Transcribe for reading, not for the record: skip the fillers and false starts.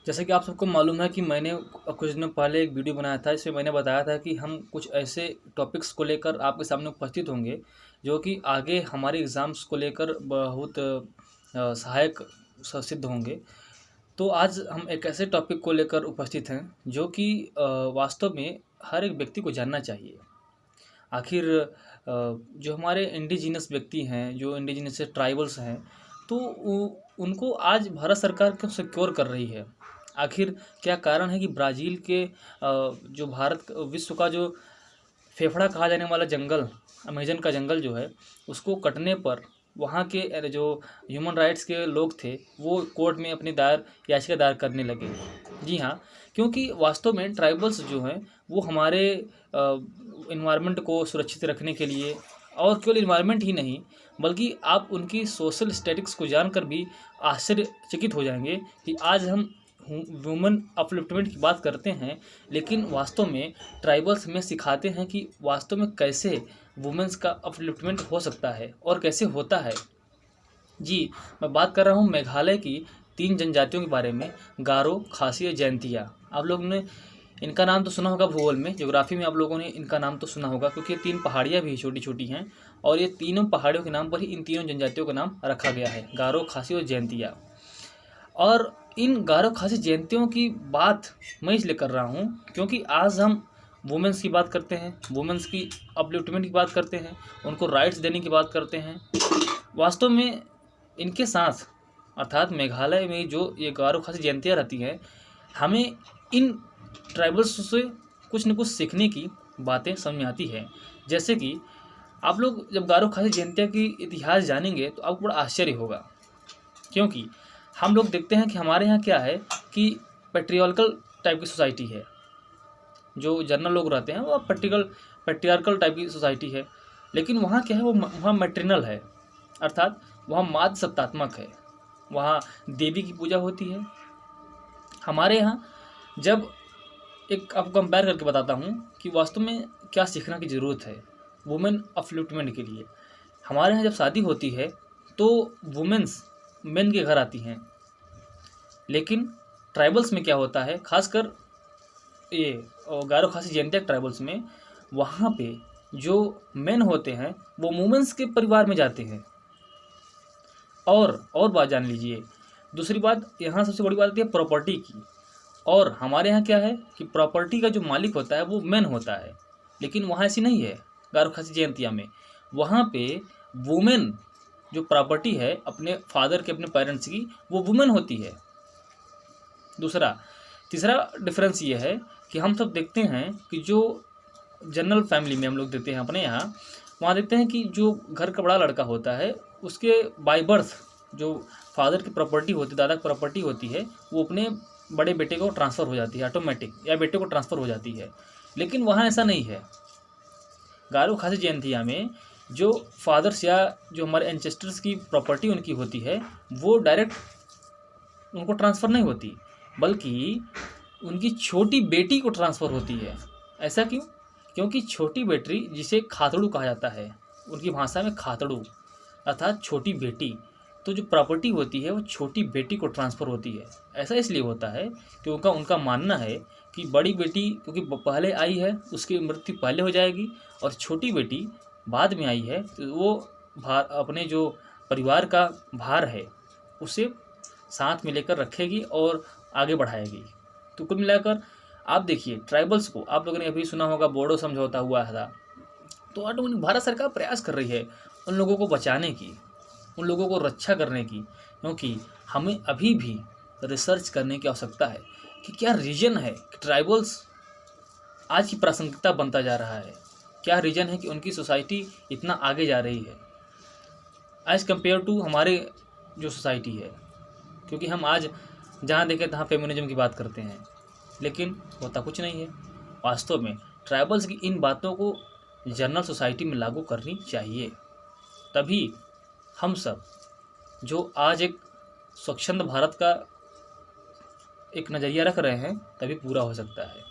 जैसे कि आप सबको मालूम है कि मैंने कुछ दिनों पहले एक वीडियो बनाया था, इसमें मैंने बताया था कि हम कुछ ऐसे टॉपिक्स को लेकर आपके सामने उपस्थित होंगे जो कि आगे हमारे एग्ज़ाम्स को लेकर बहुत सहायक सिद्ध होंगे। तो आज हम एक ऐसे टॉपिक को लेकर उपस्थित हैं जो कि वास्तव में हर एक व्यक्ति को जानना चाहिए। आखिर जो हमारे इंडिजिनस व्यक्ति हैं, जो इंडिजिनस ट्राइबल्स हैं, तो उनको आज भारत सरकार क्यों सिक्योर कर रही है? आखिर क्या कारण है कि ब्राज़ील के जो भारत विश्व का जो फेफड़ा कहा जाने वाला जंगल, अमेज़न का जंगल जो है, उसको कटने पर वहाँ के जो ह्यूमन राइट्स के लोग थे, वो कोर्ट में अपनी याचिका दायर करने लगे। जी हाँ, क्योंकि वास्तव में ट्राइबल्स जो हैं, वो हमारे एनवायरनमेंट को सुरक्षित रखने के लिए, और केवल एनवायरनमेंट ही नहीं, बल्कि आप उनकी सोशल स्टैटिक्स को जानकर भी आश्चर्यचकित हो जाएंगे कि आज हम वुमेन अपलिफ्टमेंट की बात करते हैं, लेकिन वास्तव में ट्राइबल्स में सिखाते हैं कि वास्तव में कैसे वुमेन्स का अपलिफ्टमेंट हो सकता है और कैसे होता है। जी, मैं बात कर रहा हूँ मेघालय की 3 जनजातियों के बारे में, गारो, खासी और जैंतिया। आप लोगों ने इनका नाम तो सुना होगा, भूगोल में, ज्योग्राफी में आप लोगों ने इनका नाम तो सुना होगा, क्योंकि ये 3 पहाड़ियाँ भी छोटी-छोटी हैं और ये तीनों पहाड़ियों के नाम पर ही इन तीनों जनजातियों का नाम रखा गया है, गारो, खासी और जैंतिया। और इन गारो, खासी, जैंतियों की बात मैं इसलिए कर रहा हूँ क्योंकि आज हम वुमेन्स की बात करते हैं, वुमेन्स की अपलिफ्टमेंट की बात करते हैं, उनको राइट्स देने की बात करते हैं। वास्तव में इनके साथ, अर्थात मेघालय में जो ये गारो, खासी, जैंतिया रहती हैं, हमें इन ट्राइबल्स से कुछ न कुछ सीखने की बातें समझ में आती है। जैसे कि आप लोग जब गारो, खासी, जैंतिया की इतिहास जानेंगे तो आपको बड़ा आश्चर्य होगा, क्योंकि हम लोग देखते हैं कि हमारे यहाँ क्या है कि पैट्रियार्कल टाइप की सोसाइटी है। जो जनरल लोग रहते हैं वो पैट्रियार्कल टाइप की सोसाइटी है, लेकिन वहाँ क्या है, वो वहाँ मैट्रिनल है, अर्थात वहाँ माद सत्तात्मक है, वहाँ देवी की पूजा होती है। हमारे यहाँ जब एक आपको कंपेयर करके बताता हूँ कि वास्तव में क्या सीखना की ज़रूरत है वुमेन अपलिफ्टमेंट के लिए। हमारे यहाँ जब शादी होती है तो वुमेन्स मेन के घर आती हैं, लेकिन ट्राइबल्स में क्या होता है, खासकर ये गारो, खासी, जैंतिया ट्राइबल्स में, वहाँ पे जो मेन होते हैं वो वुमेन्स के परिवार में जाते हैं। और बात जान लीजिए, दूसरी बात यहाँ सबसे बड़ी बात आती है प्रॉपर्टी की। और हमारे यहाँ क्या है कि प्रॉपर्टी का जो मालिक होता है वो मेन होता है, लेकिन वहाँ ऐसी नहीं है। गारो, खासी, जैंतिया में वहाँ पे वुमेन जो प्रॉपर्टी है अपने फादर के, अपने पेरेंट्स की, वो वुमेन होती है। तीसरा डिफरेंस ये है कि हम सब देखते हैं कि जो जनरल फैमिली में हम लोग देखते हैं अपने यहाँ, वहाँ देखते हैं कि जो घर का बड़ा लड़का होता है उसके बाय बर्थ जो फादर की प्रॉपर्टी होती है, दादा की प्रॉपर्टी होती है, वो अपने बड़े बेटे को ट्रांसफ़र हो जाती है ऑटोमेटिक, या बेटे को ट्रांसफ़र हो जाती है। लेकिन वहाँ ऐसा नहीं है। गारो, खासी, जैंतिया में जो फादर्स या जो हमारे एंसेस्टर्स की प्रॉपर्टी उनकी होती है, वो डायरेक्ट उनको ट्रांसफ़र नहीं होती, बल्कि उनकी छोटी बेटी को ट्रांसफ़र होती है। ऐसा क्यों? क्योंकि छोटी बेटी, जिसे खातड़ू कहा जाता है, उनकी भाषा में खातड़ू अर्थात छोटी बेटी, तो जो प्रॉपर्टी होती है वो छोटी बेटी को ट्रांसफ़र होती है। ऐसा इसलिए होता है कि उनका मानना है कि बड़ी बेटी क्योंकि पहले आई है, उसकी मृत्यु पहले हो जाएगी, और छोटी बेटी बाद में आई है, तो वो अपने जो परिवार का भार है उसे साथ में लेकर रखेगी और आगे बढ़ाएगी। तो कुल मिलाकर आप देखिए, ट्राइबल्स को आप लोगों ने अभी सुना होगा बोडो समझौता हुआ था, तो ऑटोमेटिक भारत सरकार प्रयास कर रही है उन लोगों को बचाने की, उन लोगों को रक्षा करने की, क्योंकि हमें अभी भी रिसर्च करने की आवश्यकता है कि क्या रीज़न है कि ट्राइबल्स आज की प्रासंगिकता बनता जा रहा है, क्या रीज़न है कि उनकी सोसाइटी इतना आगे जा रही है एज़ कम्पेयर टू हमारे जो सोसाइटी है। क्योंकि हम आज जहाँ देखें तहाँ फेमिनिज्म की बात करते हैं, लेकिन होता कुछ नहीं है। वास्तव में ट्राइबल्स की इन बातों को जनरल सोसाइटी में लागू करनी चाहिए, तभी हम सब जो आज एक स्वच्छंद भारत का एक नज़रिया रख रहे हैं, तभी पूरा हो सकता है।